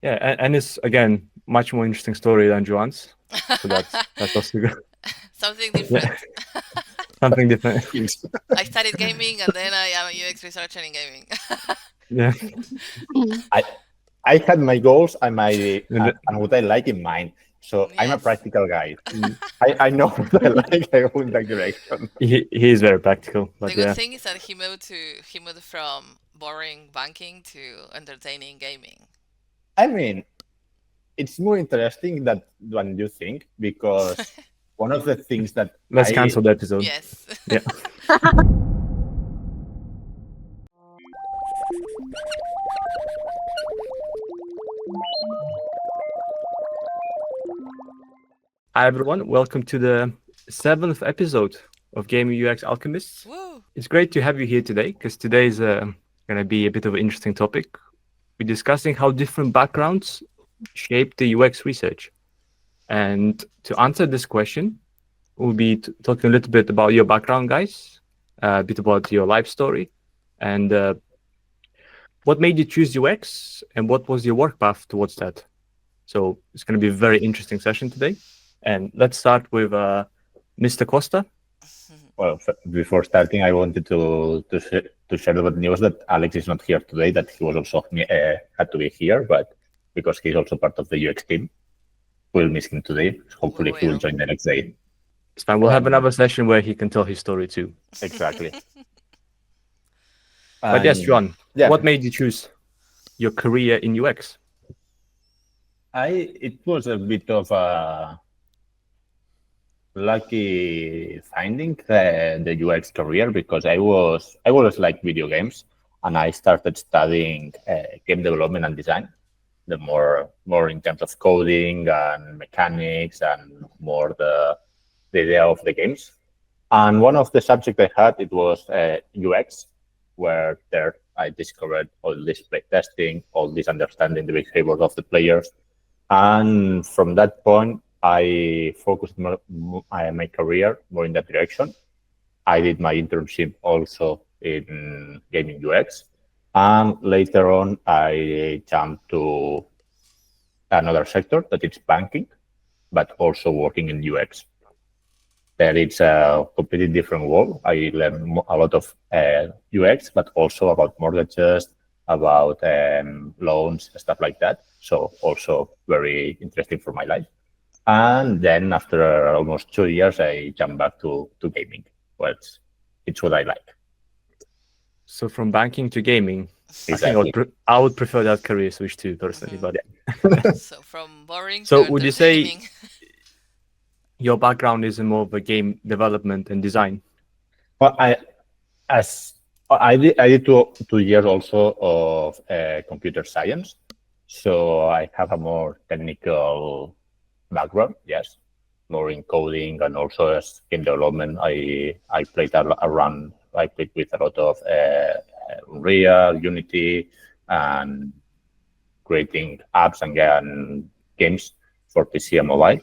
Yeah, and it's again much more interesting story than Joan's. So that's also good. Something Yeah, different. something different. Yes. I studied gaming and then I am a UX researcher in gaming. Yeah. I I had my goals and And and what I like in mind. So I'm a Yes. practical guy. mm, I know what I like. I go in that direction. he is very practical, The but good yeah. thing is that he moved from boring banking to entertaining gaming. I mean, it's more interesting than you think because one of the things that Let's cancel the episode. Yes. Yeah. Hi everyone, welcome to the seventh episode of Gaming UX Alchemists. Woo. It's great to have you here today because today is going to be a bit of an interesting topic. We're discussing how different backgrounds shape the UX research. And to answer this question, we'll be talking a little bit about your background, guys, a bit about your life story, and what made you choose UX, and what was your work path towards that. So it's going to be a very interesting session today. And let's start with Mr. Costa. well, before starting, I wanted to share the news that Alex is not here today. That he was also had to be here, but because he's also part of the UX team, we'll miss him today. We Hopefully, he will will. join the next day. It's fine. We'll have another session where he can tell his story too. Exactly. But yes, And Joan, yeah, what made you choose your career in UX? it was a bit of a lucky finding the UX career because I always like video games and I started studying game development and design. The more in terms of coding and mechanics and more the idea of the games. And one of the subjects I had it was UX, where there I discovered all this play testing, all this understanding the behavior of the players, and from that point, I focused my career more in that direction. I did my internship also in gaming UX. And later on, I jumped to another sector that is banking, but also working in UX. There it's a completely different world. I learned a lot of UX, but also about mortgages, about loans, stuff like that. So also very interesting for my life. And then after almost 2 years, I jumped back to gaming. Well, it's what I like. So from banking to gaming, I think Exactly. I would prefer that career switch too personally. Mhm. But So from boring so to would you say entertaining. your background is in more of a game development and design? Well, as I did 2 years also of computer science, so I have a more technical background. Yes, more in coding and also as game development. I played around. I played with a lot of Unreal, Unity, and creating apps and games for PC and mobile.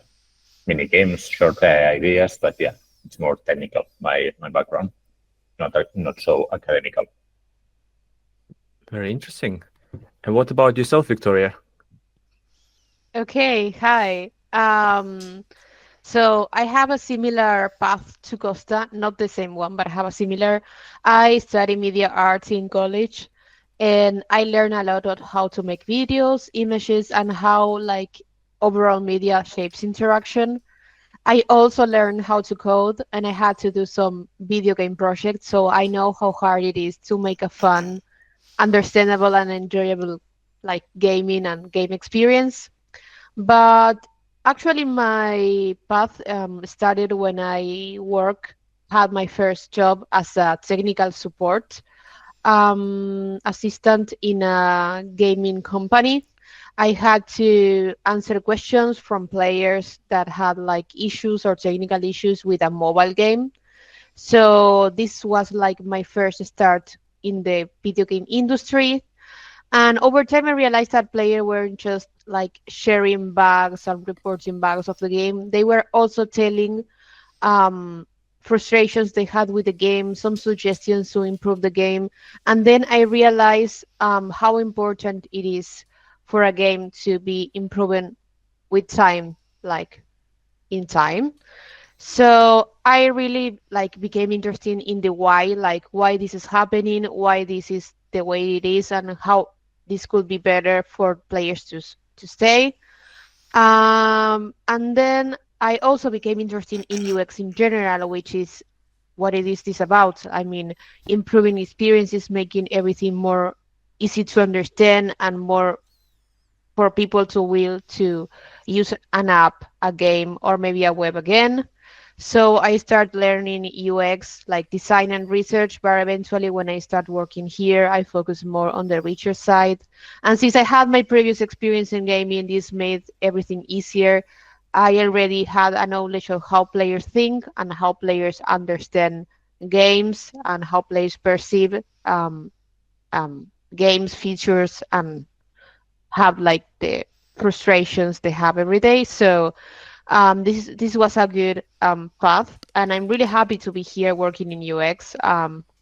Mini games, short ideas, but yeah, it's more technical. My background, not so academical. Very interesting. And what about yourself, Victoria? Okay, hi. So I have a similar path to Costa, not the same one, but I have a similar. I study media arts in college, and I learn a lot of how to make videos, images, and how like overall media shapes interaction. I also learned how to code, and I had to do some video game projects, so I know how hard it is to make a fun, understandable, and enjoyable like gaming and game experience. But actually, my path started when I had my first job as a technical support assistant in a gaming company. I had to answer questions from players that had like issues or technical issues with a mobile game. So this was like my first start in the video game industry. And over time, I realized that players weren't just like sharing bugs and reporting bugs of the game. They were also telling um, frustrations they had with the game, some suggestions to improve the game. And then I realized how important it is for a game to be improving with time, like in time. So I really like became interested in the why, like why this is happening, why this is the way it is, and how this could be better for players to stay. And then I also became interested in UX in general, which is what it is this about. I mean, improving experiences, making everything more easy to understand and more for people to will to use an app, a game, or maybe a web again. So I start learning UX, like design and research, but eventually when I start working here, I focus more on the research side. And since I had my previous experience in gaming, this made everything easier. I already had a knowledge of how players think and how players understand games and how players perceive games, features, and have like the frustrations they have every day. So this was a good path, and I'm really happy to be here working in UX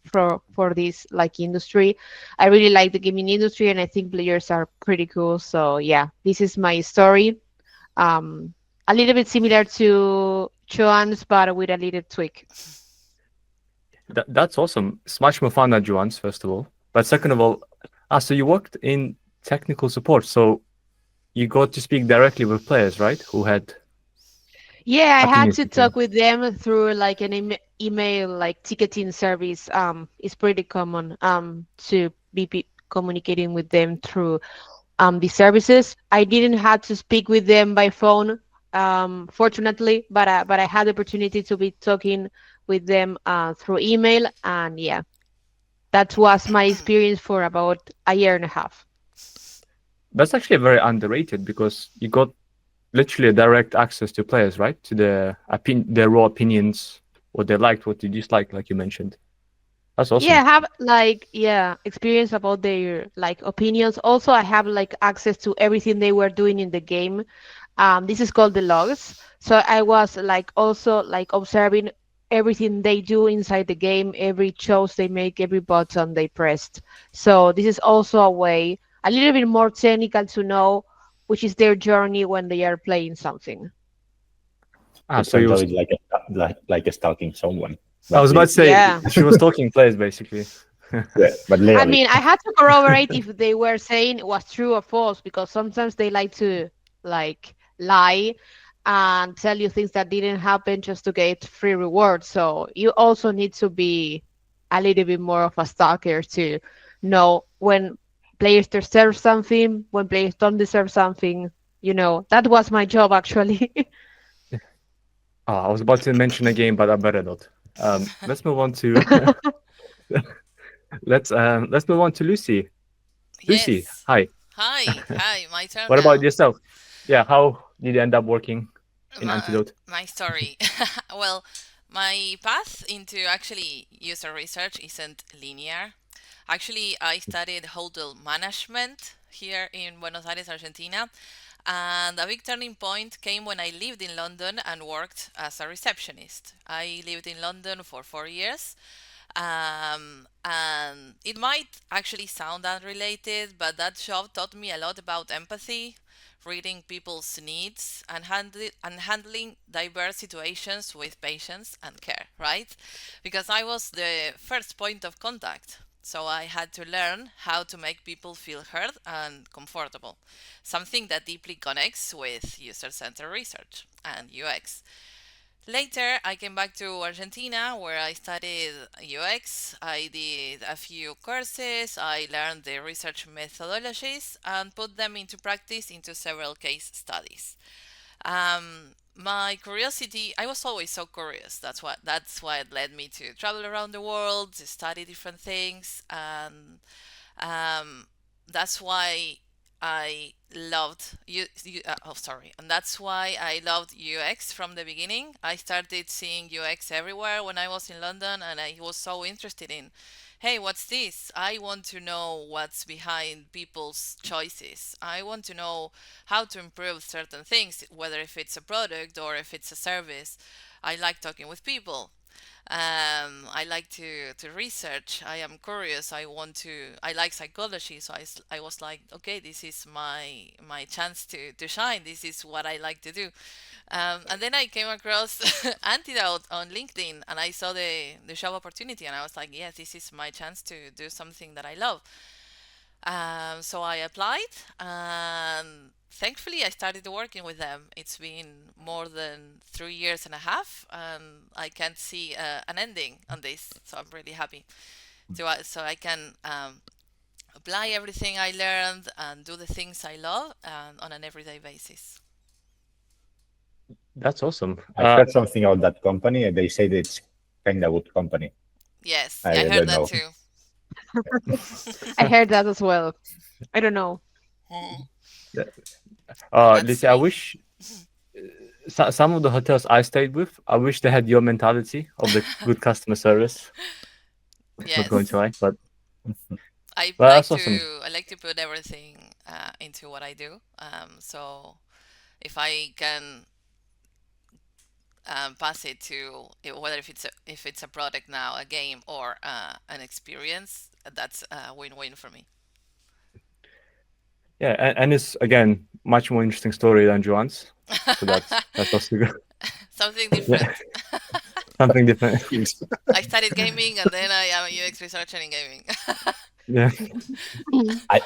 for this like industry. I really like the gaming industry, and I think players are pretty cool. So yeah, this is my story. Um, a little bit similar to Joan's, but with a little tweak. That's awesome. It's much more fun than Joan's, first of all. But second of all, so you worked in technical support, so you got to speak directly with players, right? Who had Yeah, I had opinions to with you. talk with them through like an email like ticketing service. It's pretty common to be communicating with them through the services. I didn't have to speak with them by phone, fortunately, but I had the opportunity to be talking with them through email, and yeah, that was my experience for about a year and a half. That's actually very underrated because you got literally a direct access to players, right? To their raw opinions, what they liked, what they disliked, like you mentioned. That's Yeah, awesome. I have like experience about their like opinions. Also, I have like access to everything they were doing in the game. This is called the logs. So I was like also like observing everything they do inside the game, every choice they make, every button they pressed. So this is also a way a little bit more technical to know which is their journey when they are playing something. It So you turns out was it's like stalking someone, I but was about to say Yeah. she was talking players basically. yeah, but I legally. mean, I had to corroborate if they were saying it was true or false because sometimes they like to like lie and tell you things that didn't happen just to get free rewards. So you also need to be a little bit more of a stalker to know when players deserve something, when players don't deserve something. That was my job actually. I was about to mention a game, but I better not. Let's move on to let's move on to Lucy. Lucy, Yes. hi. Hi, my turn What about now. yourself? Yeah, how did you end up working in My, Antidote? my story. Well, my path into actually user research isn't linear. Actually, I studied hotel management here in Buenos Aires, Argentina, and a big turning point came when I lived in London and worked as a receptionist. I lived in London for 4 years, and it might actually sound unrelated, but that job taught me a lot about empathy, reading people's needs, and handling diverse situations with patience and care, right? Because I was the first point of contact. So I had to learn how to make people feel heard and comfortable, something that deeply connects with user centered research and UX. Later, I came back to Argentina where I studied UX. I did a few courses, I learned the research methodologies, and put them into practice into several case studies. My curiosity, I was always so curious. That's why it led me to travel around the world, to study different things, and um, that's why I loved sorry, and that's why I loved UX from the beginning. I started seeing UX everywhere when I was in London, and I was so interested in, hey, what's this? I want to know what's behind people's choices. I want to know how to improve certain things, whether if it's a product or if it's a service. I like talking with people. I like to research. I am curious. I like psychology, so I was like, okay, this is my chance to shine. This is what I like to do. And then I came across Antidote on LinkedIn, and I saw the job opportunity, and I was like, yes, this is my chance to do something that I love. So I applied, and thankfully I started working with them. It's been more than 3 years and a half, and I can't see an ending on this. So I'm really happy so I can apply everything I learned and do the things I love on an everyday basis. That's awesome. I heard something about that company, and they say that it's kind of good company. Yes, yeah, I I heard don't that know. too. I heard that as well. I don't know. Mm. Yeah. That's Lucy, I me. wish some of the hotels I stayed with, I wish they had your mentality of the good customer service. Not going to Yes, lie, but I like that's awesome. to I like to put everything into what I do. So if I can pass it to whether if it's a product now, a game, or an experience, that's a win-win for me. Yeah, and it's again much more interesting story than Joan's. So that's also good. Something Yeah, different. something different. I studied gaming and then I am a UX researcher in gaming. Yeah. Mhm. I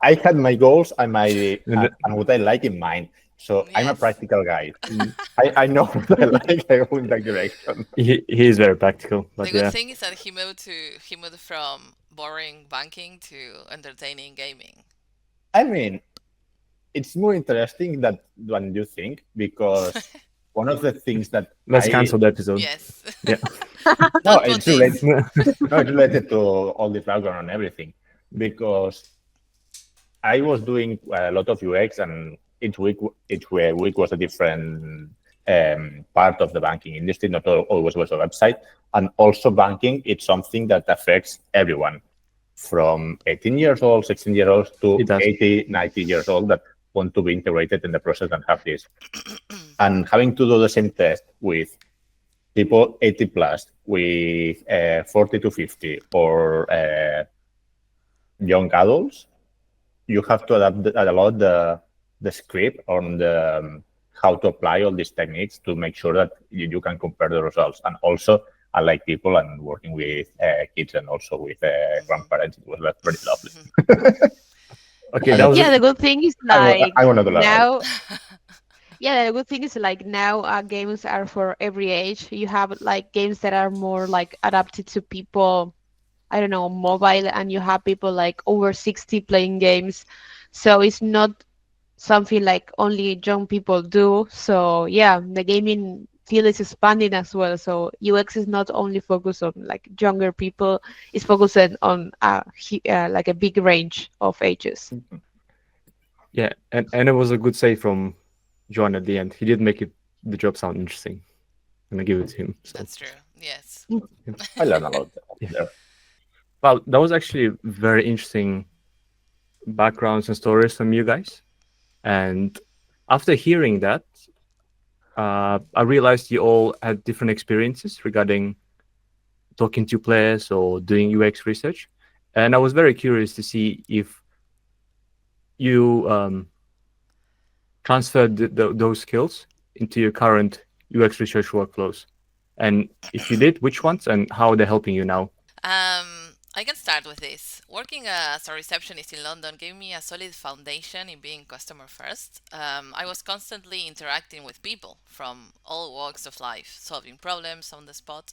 I had my goals and my And and what I like in mind. So I'm a Yes. practical guy. mm, I know what I like. I go in that direction. he is very practical, The but good yeah, thing is that he moved from boring banking to entertaining gaming. I mean, it's more interesting than you think because one of the things that let's cancel the episode. Yes. Yeah. no, Don't put it's related. this. No, it's related to all the background and everything because I was doing a lot of UX, and each week was a different part of the banking industry. Not always was a website, and also banking. It's something that affects everyone from 18 years old, 16 years old to It does. 80, 90 years old that want to be integrated in the process and have this. And having to do the same test with people 80 plus, with 40 to 50, or young adults, you have to adapt a lot the script on the how to apply all these techniques to make sure that you can compare the results. And also, I like people and working with kids and also with grandparents. It was very lovely. Okay, I that know. was Yeah, the good thing is like I wanted to learn a lot. now. Yeah, the good thing is like now games are for every age. You have like games that are more like adapted to people, I don't know, mobile, and you have people like over 60 playing games. So it's not something like only young people do. So yeah, the gaming field is expanding as well. So UX is not only focused on like younger people, it's focused on like a big range of ages. yeah, and it was a good say from John at the end. He did make the job sound interesting. I'm gonna give it to him. So That's true. Yes. yeah. I learned a lot Yeah. there. Well, that was actually very interesting backgrounds and stories from you guys. And after hearing that, I realized you all had different experiences regarding talking to players or doing UX research. And I was very curious to see if you transferred those skills into your current UX research workflows. And if you did, which ones and how they're helping you now? I can start with this. Working as a receptionist in London gave me a solid foundation in being customer first. I was constantly interacting with people from all walks of life, solving problems on the spot,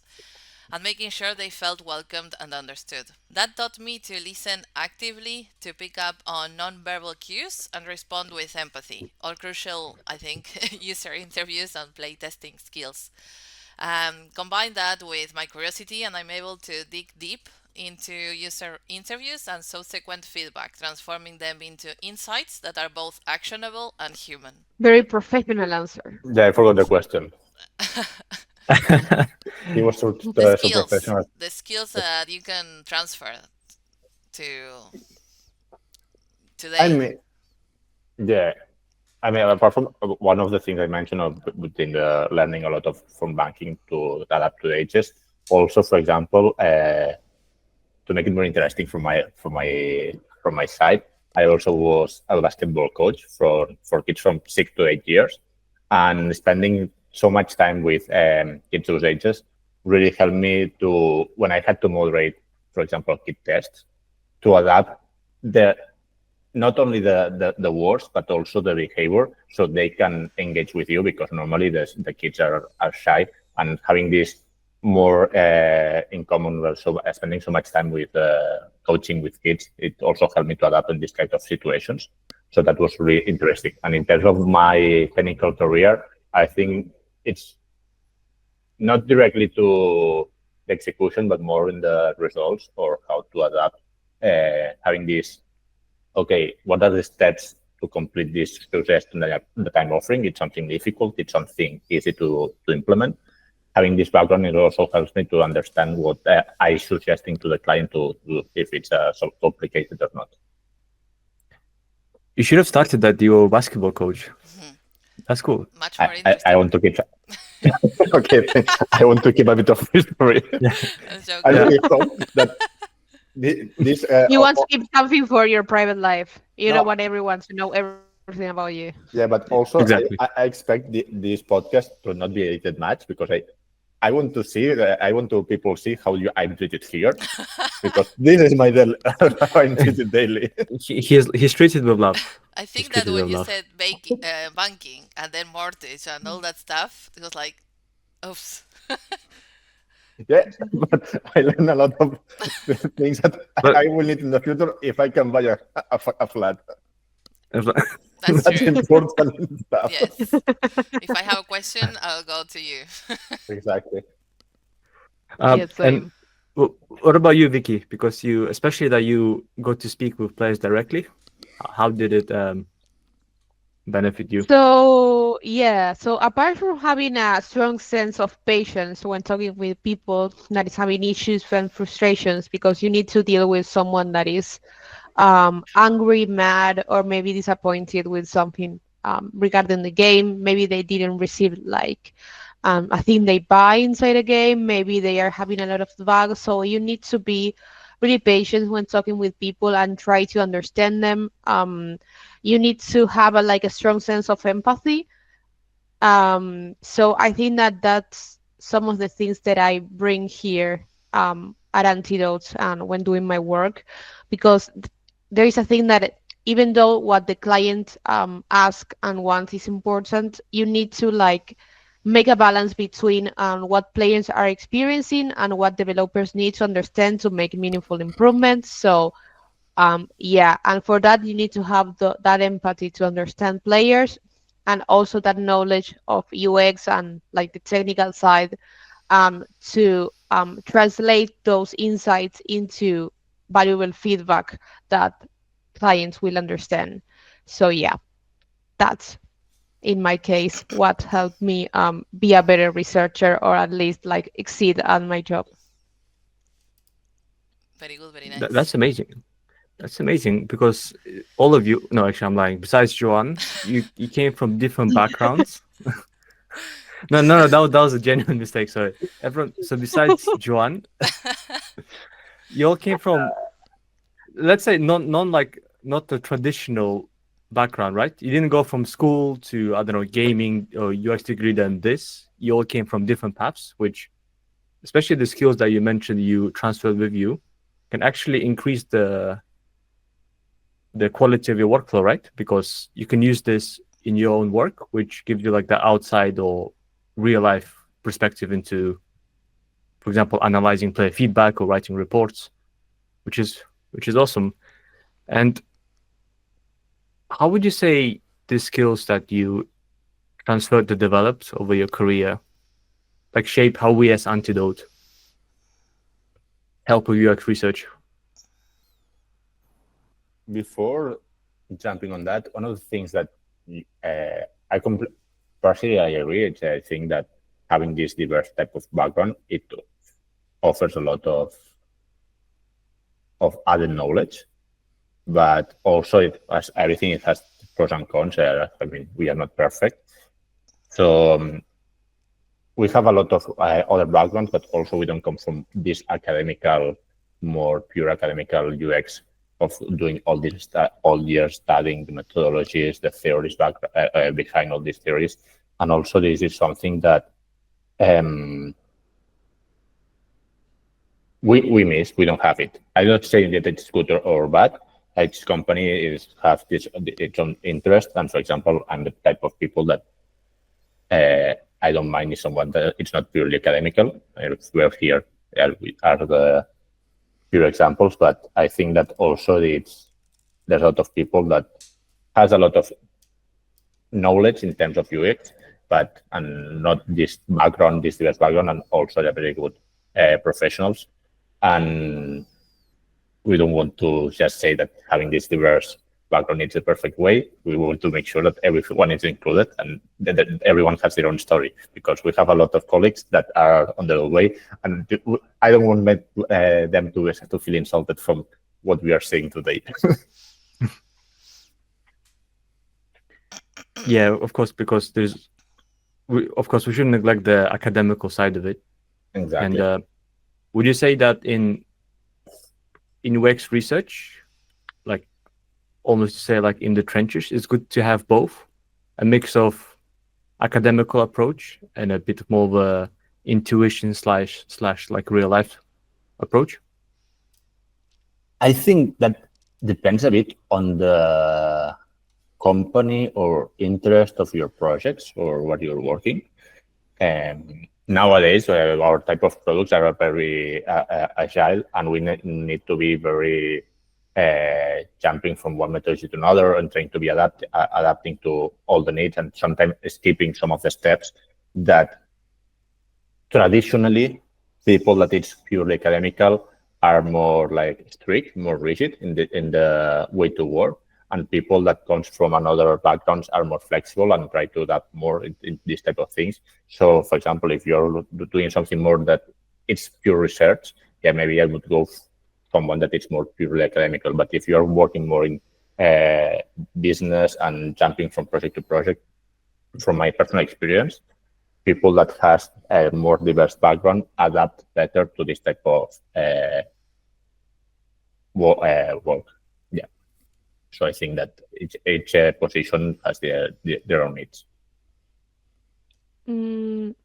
and making sure they felt welcomed and understood. That taught me to listen actively, to pick up on nonverbal cues, and respond with empathy. All crucial, I think, user interviews and playtesting skills. Combine that with my curiosity, and I'm able to dig deep into user interviews and subsequent feedback, transforming them into insights that are both actionable and human. Very professional answer. Yeah, I forgot the question. He was so, the so skills, professional. the skills that you can transfer to I today. mean, yeah. I mean, apart from one of the things I mentioned of within the learning a lot of from banking to adapt to the ages, Also, for example, to make it more interesting from my side, I also was a basketball coach for kids from 6 to 8 years, and spending so much time with kids those ages really helped me to when I had to moderate, for example, kid tests, to adapt the not only the words but also the behavior so they can engage with you because normally the kids are shy and having this more in common so spending so much time with coaching with kids it also helped me to adapt in this kind of situations so that was really interesting and in terms of my technical career I think it's not directly to the execution but more in the results or how to adapt having this okay, what are the steps to complete this suggestion that I'm offering? It's something difficult, it's something easy to implement. Having this background, it also helps me to understand what I'm suggesting to the client to do, if it's so complicated or not. You should have started that you were a basketball coach. Mhm. That's cool. Much I, more I, I interesting. want to keep okay, I want to keep a bit of history. Yeah. I was I joking. Yeah. really hope that this You want to keep something for your private life. You don't no, want everyone to know everything about you. yeah, but also Exactly. I expect this podcast to not be edited much because I want to see I want to people see how I'm treated here because this is my daily, how I'm treated daily. He's treated with love. I He's think that treated when with you love. said banking and then mortgage and all that stuff, it was like, oops. Yeah, but I learn a lot of things that But I will need in the future if I can buy a flat. That's That's true. important stuff. Yes. If I have a question, I'll go to you. Exactly. and Yeah, same. what about you, Vicky? Because you, especially that you go to speak with players directly, how did it benefit you? So apart from having a strong sense of patience when talking with people that is having issues and frustrations, because you need to deal with someone that is angry, mad, or maybe disappointed with something regarding the game. Maybe they didn't receive like a thing they buy inside a game. Maybe they are having a lot of bugs. So you need to be really patient when talking with people and try to understand them. You need to have like a strong sense of empathy. So I think that that's some of the things that I bring here at Antidote and when doing my work, because there is a thing that even though what the client ask and wants is important, you need to like make a balance between what players are experiencing and what developers need to understand to make meaningful improvements. So yeah, and for that you need to have that empathy to understand players and also that knowledge of UX and like the technical side to translate those insights into valuable feedback that clients will understand. So yeah, that's in my case what helped me be a better researcher or at least like exceed at my job. Very good, very That's nice. amazing. That's amazing because all of you, no, actually, I'm lying. Besides Joan, you came from different backgrounds. No, that was a genuine mistake. Sorry, everyone. So besides Joan, you all came from, let's say, not the traditional background, right? You didn't go from school to I don't know gaming or UX degree than this. You all came from different paths, which, especially the skills that you mentioned, you transferred with you, can actually increase the quality of your workflow, right? Because you can use this in your own work, which gives you like the outside or real life perspective into, for example, analyzing player feedback or writing reports, which is awesome. And how would you say the skills that you transferred to developed over your career, like shape how we as Antidote help with UX research? Before jumping on that, one of the things that I partially I agree. I think that having this diverse type of background it offers a lot of added knowledge, but also it as everything it has pros and cons. I mean, we are not perfect, so we have a lot of other backgrounds, but also we don't come from this academical, more pure academical UX of doing all this all year studying the methodologies, the theories behind all these theories, and also this is something that um, we miss. We don't have it. I'm not saying that it's good or bad. Each company is have this its own interest, and for example, I'm the type of people that I don't mind if someone that it's not purely academical. We're here we are the pure examples, but I think that also there's a lot of people that has a lot of knowledge in terms of UX, but and not this background, this diverse background, and also they're very good professionals. And we don't want to just say that having this diverse background is the perfect way. We want to make sure that everyone is included and that everyone has their own story, because we have a lot of colleagues that are on their way, and I don't want them to feel insulted from what we are saying today. Yeah, of course, because of course, we shouldn't neglect the academical side of it. And Exactly. would you say that in UX research, like almost to say like in the trenches, it's good to have both a mix of academical approach and a bit more of a intuition slash like real life approach? I think that depends a bit on the company or interest of your projects or what you're working. Nowadays, our type of products are very agile, and we need to be very jumping from one methodology to another and trying to be adapting to all the needs, and sometimes skipping some of the steps that traditionally people that it's purely academical are more like strict, more rigid in the way to work, and people that comes from another backgrounds are more flexible and try to adapt more in these type of things. So, for example, if you're doing something more that it's pure research, yeah, maybe I would go from one that is more purely academical. But if you're working more in business and jumping from project to project, from my personal experience, people that has a more diverse background adapt better to this type of work. Yeah. So I think that each position has their own needs.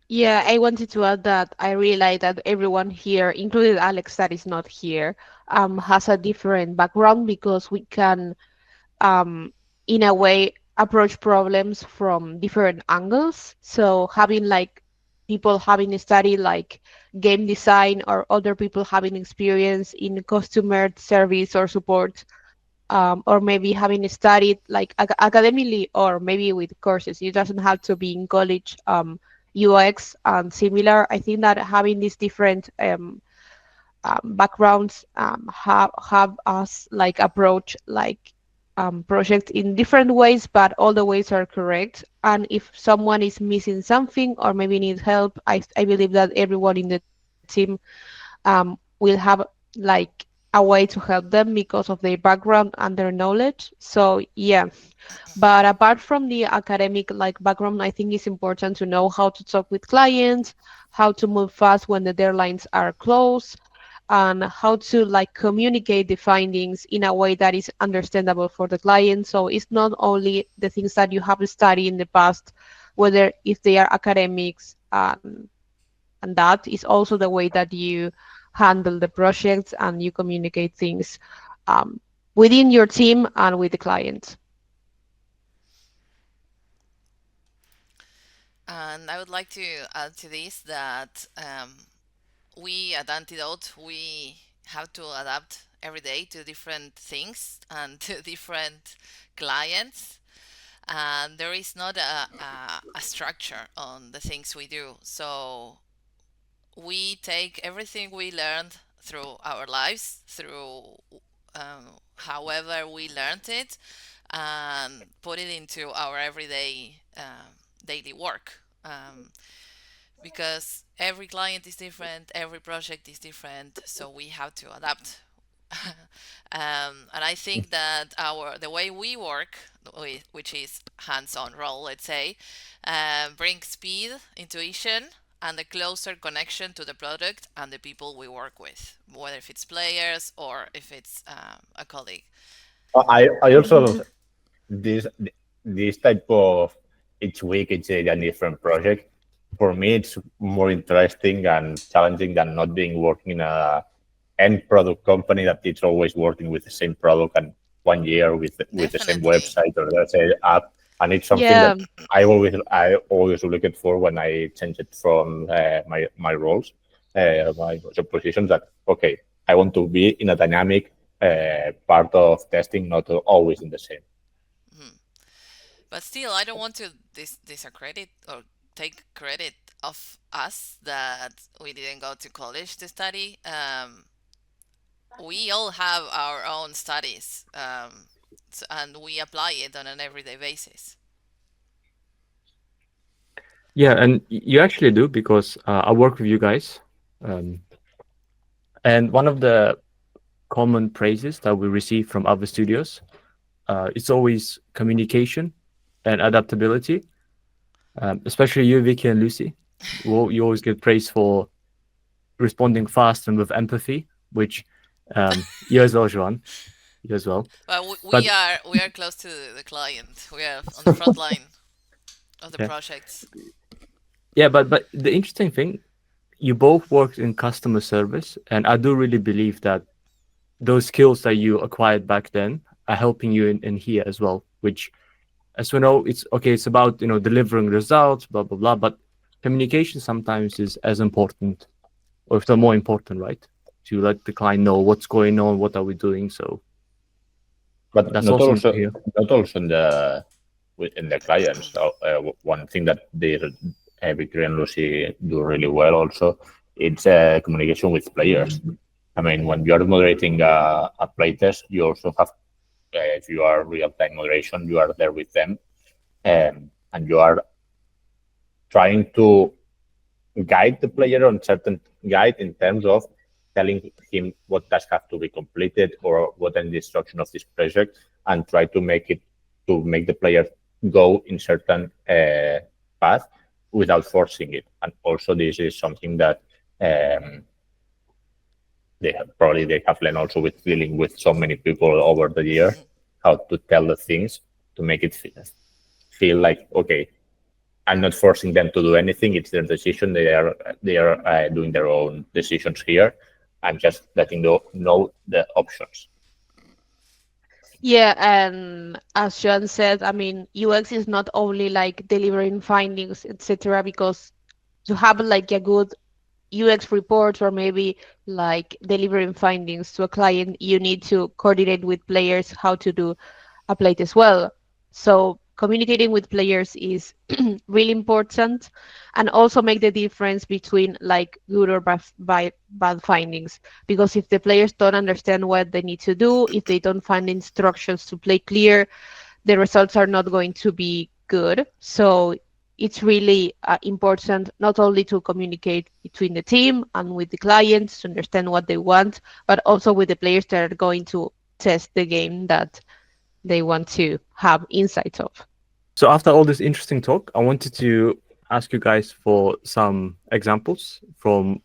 Yeah, I wanted to add that I realize that everyone here, including Alex that is not here, has a different background because we can, um, in a way, approach problems from different angles. So having like people having studied like game design or other people having experience in customer service or support, or maybe having studied like academically or maybe with courses. It doesn't have to be in college. UX and similar. I think that having these different backgrounds have us like approach like projects in different ways, but all the ways are correct. And if someone is missing something or maybe needs help, I believe that everyone in the team will have like a way to help them because of their background and their knowledge. So yeah, but apart from the academic like background, I think it's important to know how to talk with clients, how to move fast when the deadlines are close, and how to like communicate the findings in a way that is understandable for the client. So it's not only the things that you have studied in the past, whether if they are academics, and that is also the way that you handle the projects and you communicate things um, within your team and with the client. And I would like to add to this that we at Antidote, we have to adapt every day to different things and to different clients. And there is not a structure on the things we do. So we take everything we learned through our lives, through however we learned it, and put it into our everyday daily work. Because every client is different, every project is different, so we have to adapt. And I think that the way we work, which is hands-on role, let's say, brings speed, intuition, and a closer connection to the product and the people we work with, whether if it's players or if it's a colleague. I also Mhm. this this type of each week it's a different project. For me, it's more interesting and challenging than not being working in a end product company that it's always working with the same product and 1 year with the same Definitely. website or the same app. And it's something that Yeah, I always look at for when I change it from my roles, my job positions. That okay, I want to be in a dynamic part of testing, not always in the same. Mhm. But still, I don't want to discredit or take credit of us that we didn't go to college to study. We all have our own studies, and we apply it on an everyday basis. Yeah, and you actually do because I work with you guys, um, and one of the common praises that we receive from other studios, it's always communication and adaptability. Especially you, Vicky and Lucy. You always get praise for responding fast and with empathy, which you as well, Joan, you as well. Well, But we are close to the client. We are on the front line of the yeah, projects. yeah, but the interesting thing, you both worked in customer service, and I do really believe that those skills that you acquired back then are helping you in here as well. Which, as we know, it's okay. It's about delivering results, blah blah blah. But communication sometimes is as important, or if not more important, right? To let the client know what's going on, what are we doing. So But that's awesome to hear. not also in the clients. So, one thing that Vicky and Lucy do really well also it's communication with players. I mean, when you are moderating a playtest, you also have if you are real time moderation, you are there with them, and you are trying to guide the player on certain guide in terms of telling him what tasks have to be completed or what is the instruction of this project and try to make the player go in certain path without forcing it. And also this is something that um, they have learned also with dealing with so many people over the years how to tell the things to make it feel like okay, I'm not forcing them to do anything. It's their decision. They are doing their own decisions here. I'm just letting them know the options. yeah, and as Joan said, I mean, UX is not only like delivering findings, etc., because to have like a good UX report or maybe like delivering findings to a client, you need to coordinate with players how to do a plate as well. So communicating with players is really important and also make the difference between like good or bad findings. Because if the players don't understand what they need to do, if they don't find instructions to play clear, the results are not going to be good. So it's really important not only to communicate between the team and with the clients to understand what they want, but also with the players that are going to test the game that they want to have insights of. So after all this interesting talk, I wanted to ask you guys for some examples from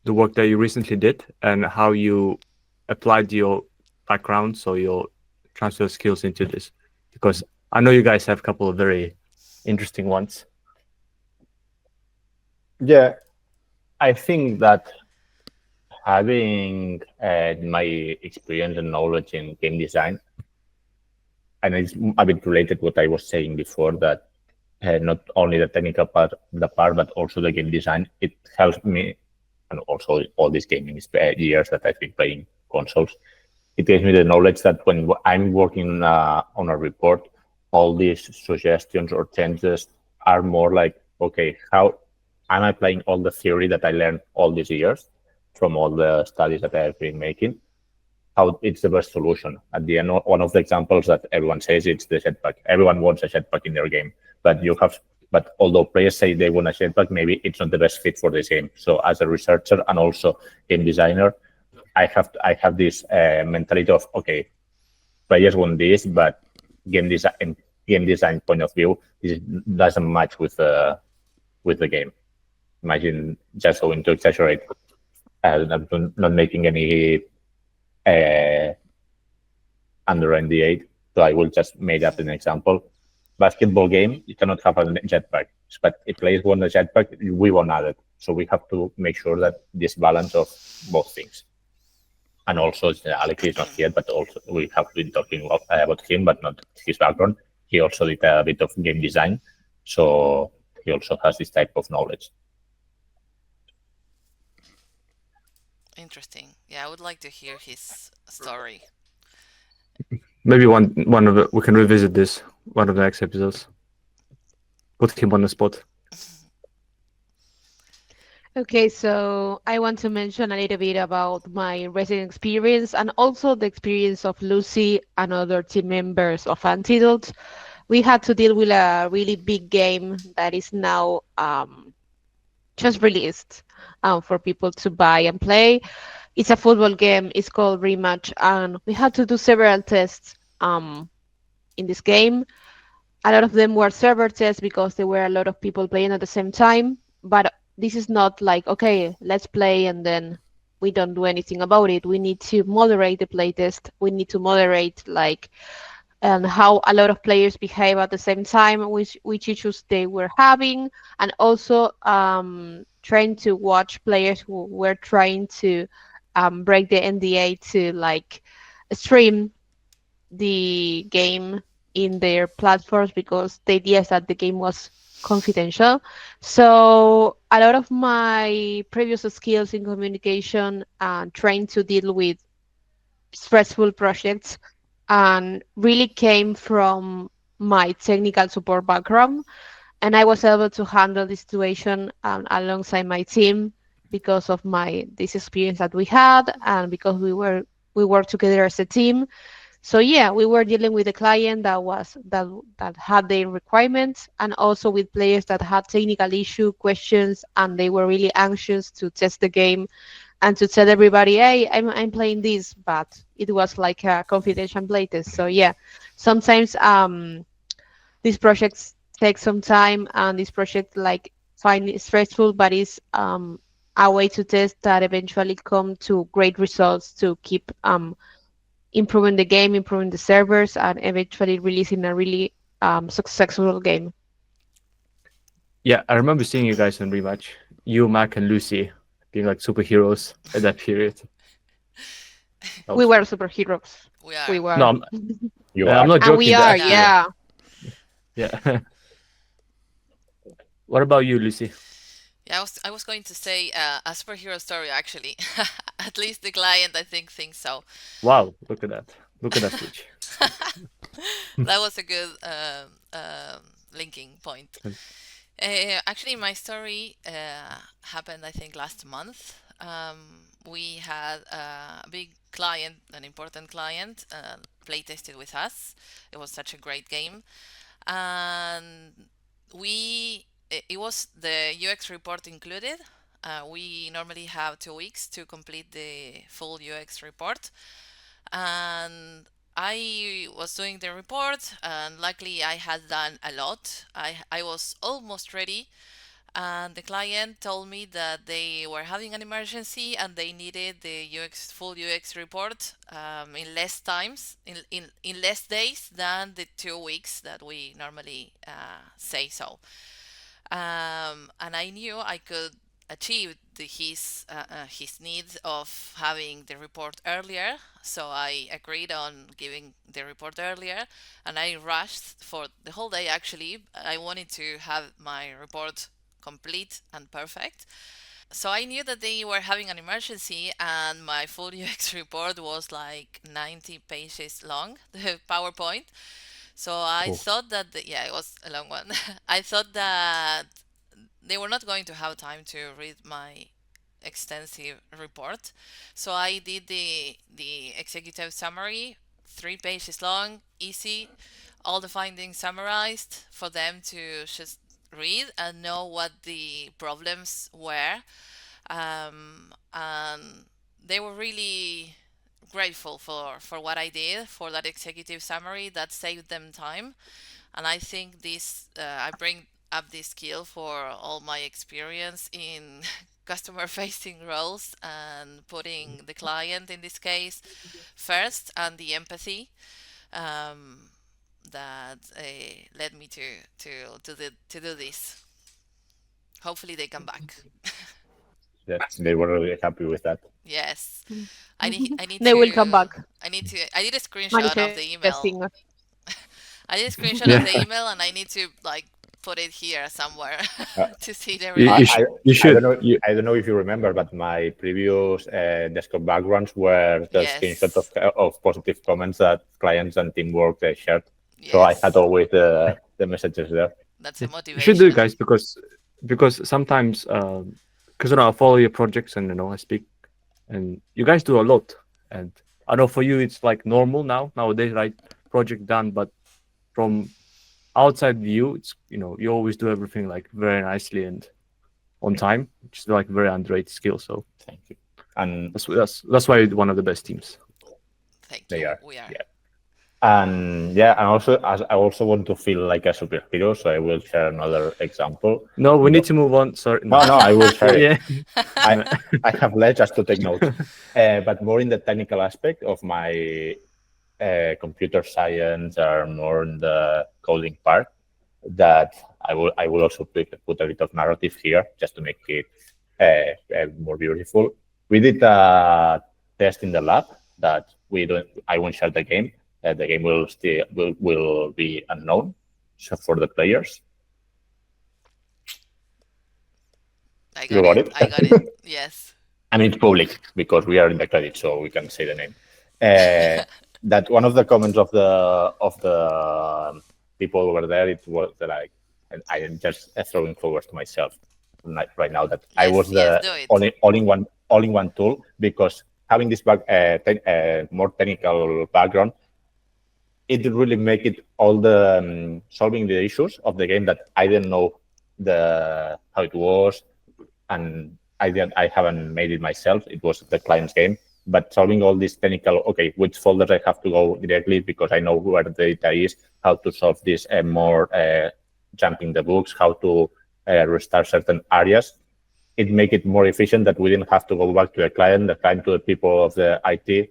the work that you recently did and how you applied your background, so your transfer skills into this. Because I know you guys have a couple of very interesting ones. Yeah, I think that having my experience and knowledge in game design, and it's a bit related to what I was saying before that not only the technical part, but also the game design. It helps me, and also all these gaming years that I've been playing consoles. It gives me the knowledge that when I'm working on a report, all these suggestions or changes are more like, okay, how am I applying all the theory that I learned all these years from all the studies that I've been making? How it's the best solution. At the end, one of the examples that everyone says it's the jetpack. Everyone wants a jetpack in their game, but although players say they want a jetpack, maybe it's not the best fit for this game. So as a researcher and also game designer, I have this mentality of okay, players want this, but game design point of view, this doesn't match with the game. Imagine just going to exaggerate, not making any uh, under NDA. So I will just make up an example. Basketball game, you cannot have a jetpack, but if players want a jetpack, we want it. So we have to make sure that this balance of both things. And also, Alex is not here, but also we have been talking about him, but not his background. He also did a bit of game design, so he also has this type of knowledge. Interesting. Yeah, I would like to hear his story. Maybe one of we can revisit this one of the next episodes. Put him on the spot. Okay, so I want to mention a little bit about my resident experience and also the experience of Lucy and other team members of Antidote. We had to deal with a really big game that is now just released for people to buy and play. It's a football game. It's called Rematch, and we had to do several tests in this game. A lot of them were server tests because there were a lot of people playing at the same time. But this is not like, okay, let's play and then we don't do anything about it. We need to moderate the playtest. We need to moderate like how a lot of players behave at the same time, which issues they were having, and also trying to watch players who were trying to break the NDA to like stream the game in their platforms because the idea is that the game was confidential. So a lot of my previous skills in communication and trying to deal with stressful projects and really came from my technical support background, and I was able to handle the situation alongside my team because of my this experience that we had and because we worked together as a team. So yeah, we were dealing with a client that had their requirements, and also with players that had technical issue questions, and they were really anxious to test the game and to tell everybody, hey, I'm playing this, but it was like a confidential playtest. So yeah, sometimes these projects take some time, and this project like find it stressful, but it's a way to test that eventually come to great results to keep improving the game, improving the servers, and eventually releasing a really successful game. Yeah, I remember seeing you guys on Rematch. You, Mac, and Lucy being like superheroes at that period. That We was were cool. superheroes. We We are. No, were. You I'm are. not And we joking. are, Actually, Yeah. yeah. yeah. What about you, Lucy? Yeah, I was going to say a superhero story actually. At least the client I think thinks so. Wow, look at that. Look at that switch. That was a good linking point. Actually, my story happened, I think, last month. We had a big client, an important client, play tested with us. It was such a great game, and it was the UX report included. We normally have 2 weeks to complete the full UX report, and I was doing the report, and luckily I had done a lot. I was almost ready, and the client told me that they were having an emergency and they needed the full UX report in less times, in less days than the 2 weeks that we normally say so. And I knew I could achieve his needs of having the report earlier. So I agreed on giving the report earlier, and I rushed for the whole day. Actually, I wanted to have my report complete and perfect. So I knew that they were having an emergency, and my full UX report was like 90 pages long, the PowerPoint. So I Oh, thought that, yeah, it was a long one. I thought that they were not going to have time to read my extensive report. So I did the executive summary, 3 pages long, easy, all the findings summarized for them to just read and know what the problems were. And they were really grateful for what I did, for that executive summary that saved them time. And I think this up this skill for all my experience in customer facing roles and putting the client in this case first, and the empathy um, that led me to do this. Hopefully they come back. Yeah, they were really happy with that. Yes. I need They will come to back I did a screenshot of the manifesting. email. I did a screenshot of Yeah, the email and I need to like put it here somewhere Uh, to see the you, I, you, reaction. sh- I you I don't should. know. I don't know if you remember, but my previous desktop backgrounds were the screenshot Yes. of positive comments that clients and teamwork shared. So I had Yes. always the messages there. That's a You should do it, motivation. guys, because sometimes because I follow your projects and I speak, and you guys do a lot, and I know for you it's like normal nowadays, right? Project done, but from outside view, it's you always do everything like very nicely and on time, which is like very underrated skill. So Thank you. And that's why you're one of the best teams. Thank they you. are, We are. yeah. And yeah, and also as I also want to feel like a superhero, so I will share another example. No, we need Mo- to move on. Sorry, no. No, I will share it. Yeah, I I have led just to take notes, but more in the technical aspect of my computer science or more in the coding part. That I will also put a bit of narrative here just to make it more beautiful. We did a test in the lab that we don't. I won't share the game. The game will still will be unknown, so for the players. I You got got it. it. I got it. Yes. I mean, it's public because we are in the credit, so we can say the name. Uh, that one of the comments of the people over there, it was like, and I am just throwing flowers to myself right now that I Yes, was yes, the do it. all in one tool because having this more technical background, it really make it all the solving the issues of the game that I didn't know the how it was, and I haven't made it myself. It was the client's game, but solving all these technical, okay, which folders I have to go directly because I know where the data is, how to solve this more jumping the books, how to restart certain areas. It make it more efficient that we didn't have to go back to the client to the people of the IT,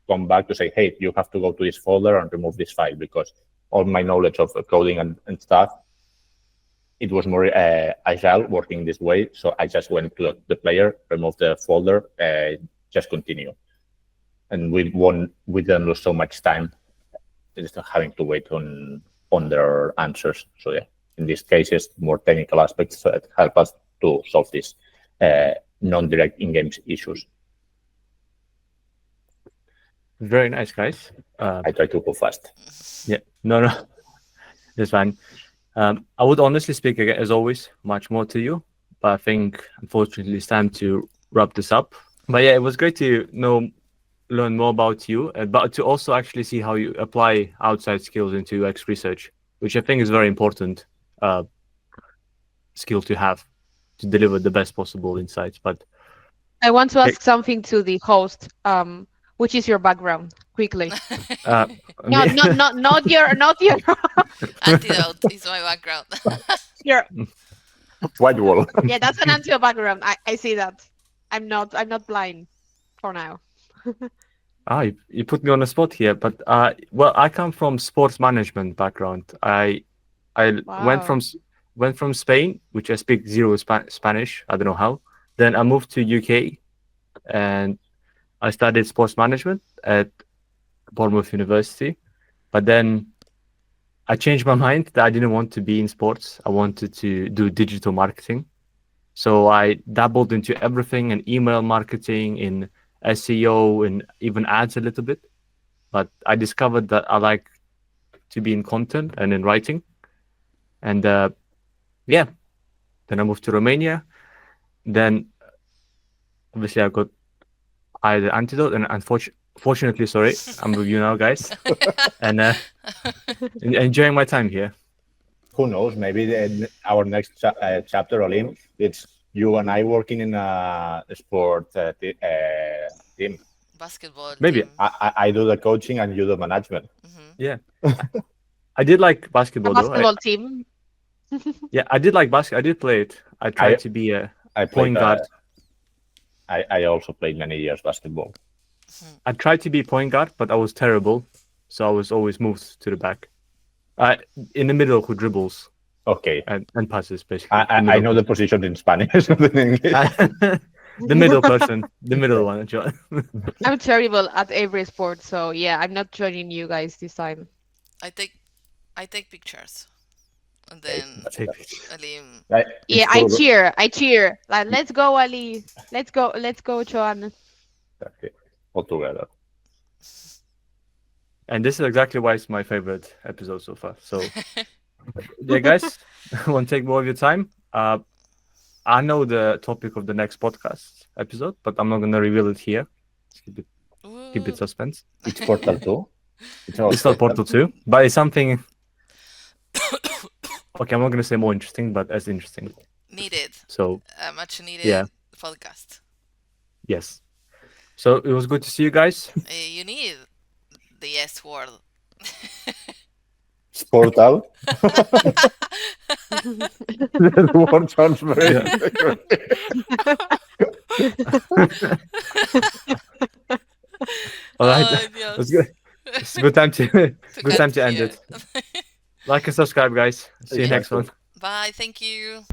come back to say, hey, you have to go to this folder and remove this file because all my knowledge of coding and stuff, it was more agile working this way. So I just went to the player, remove the folder, just continue. And we didn't lose so much time just having to wait on their answers. So yeah, in these cases, more technical aspects that help us to solve these non-direct in-game issues. very nice, guys. I try to go fast. Yeah, no, it's fine. I would honestly speak again, as always, much more to you, but I think unfortunately it's time to wrap this up. But yeah, it was great to learn more about you, but to also actually see how you apply outside skills into UX research, which I think is very important uh, skill to have to deliver the best possible insights. But I want to hey, ask something to the host. Which is your background? Quickly. uh, No, me- not your Antidote is my background. your. White wall. Yeah, that's an answer background. I see that. I'm not blind for now. you put me on the spot here, but well, I come from sports management background. I Wow. went from Spain, which I speak zero Spanish. I don't know how. Then I moved to UK and I studied sports management at Bournemouth University. But then I changed my mind that I didn't want to be in sports. I wanted to do digital marketing. So I dabbled into everything in email marketing, in SEO, and even ads a little bit. But I discovered that I like to be in content and in writing. And yeah, then I moved to Romania. Then obviously I got either antidote and unfortunately, sorry, I'm with you now, guys, and enjoying my time here. Who knows? Maybe our next chapter, Alim, it's you and I working in a sport team. Basketball Maybe, team. I do the coaching and you do management. Hmm. yeah. I did like A basketball though. basketball team. Yeah, I did like basket. I did play it. I tried to be a I point played. guard. I also played many years basketball. I tried to be point guard, but I was terrible, so I was always moved to the back. In the middle who dribbles Okay, and passes, basically. I know the position in Spanish, not in English. The middle person, the middle one. Joan. I'm terrible at every sport, so yeah, I'm not joining you guys this time. I take I take pictures, and then That's Take it. it. Alim. Like, Yeah, it's I cool. cheer. I cheer. Like, let's go, Ali. Let's go, Joan. Okay, all together. And this is exactly why it's my favorite episode so far. So, yeah, guys, I won't take more of your time. I know the topic of the next podcast episode, but I'm not going to reveal it here. Let's keep it Ooh. suspense. It's Portal 2. It's not Portal 2, but it's something. Okay, I'm not going to say more interesting, but as interesting. Needed. So, A much needed Yeah. podcast. yes. So, it was good to see you guys. You need the S word. It's Portal. The word sounds very. All right. Ay, Dios. It's good. It's a good time to good time cut to end here. it. Like and subscribe, guys. See you next one. Bye. Thank you.